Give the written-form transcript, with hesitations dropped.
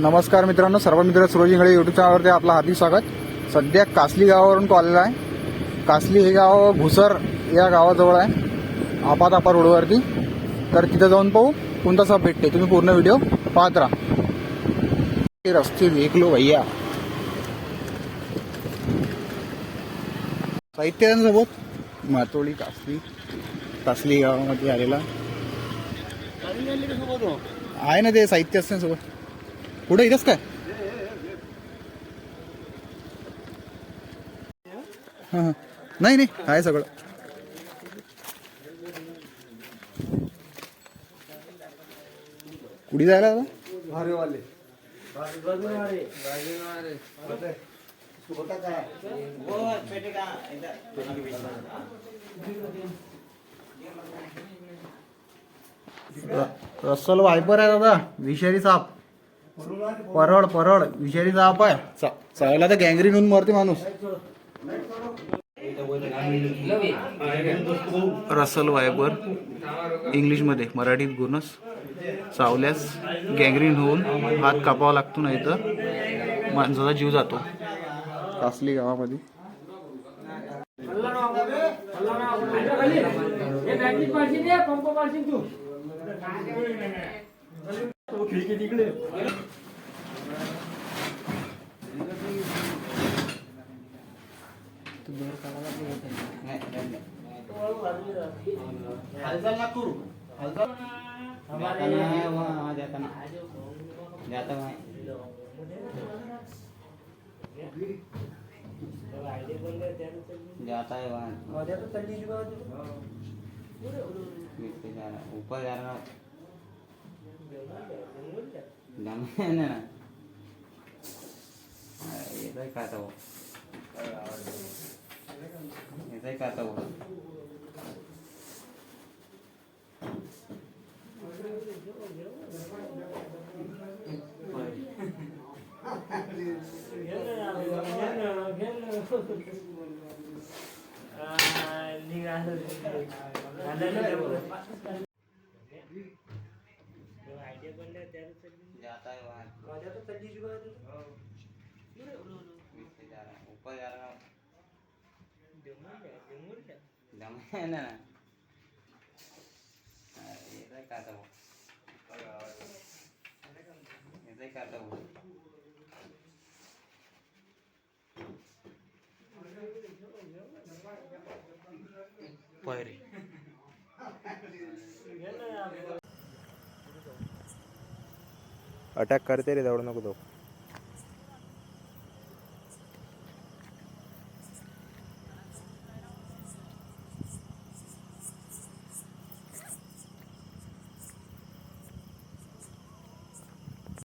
नमस्कार मित्रांनो, सर्व मित्र सुरज इंगळे यूट्यूब चॅनलवरती आपलं हार्दिक स्वागत. सध्या कासली गावावरून कॉल आलेला आहे. कासली हे गाव घुसर या गावाजवळ आहे, आपातापा रोडवरती. तर तिथं जाऊन पाहू कोणता साप भेटते. तुम्ही पूर्ण व्हिडिओ पाहत राहा. रस्ते देख लो भैया. साहित्यांसोबत मातोळी कासली गावामध्ये आलेला आहे ना. ते साहित्य असते सोबत. पुढे इथंच काय? हां नाही नाही, आहे सगळं. कुठे जायला आता? रसल वायपर आहे दादा. विषारी साप, परळ विषारी साप आहे. चावला तर गँग्रीन होऊन मरते माणूस. रसल वायपर इंग्लिशमध्ये, मराठीत गुणस. चावल्यास गँग्रीन होऊन हात कापावा लागतो, नाही तर माणसाचा जीव जातो. कासली गावामध्ये जाता है वहाँ ऊपर जा रहा ना. ऐसा ही खाता वो, ऐसा ही खाता वो. जाता है वहाँ ऊपर जा रहा है ना. ऐसा ही खाता वो, ऐसा ही खाता वो. अटॅक करते रे, दौड नको तो.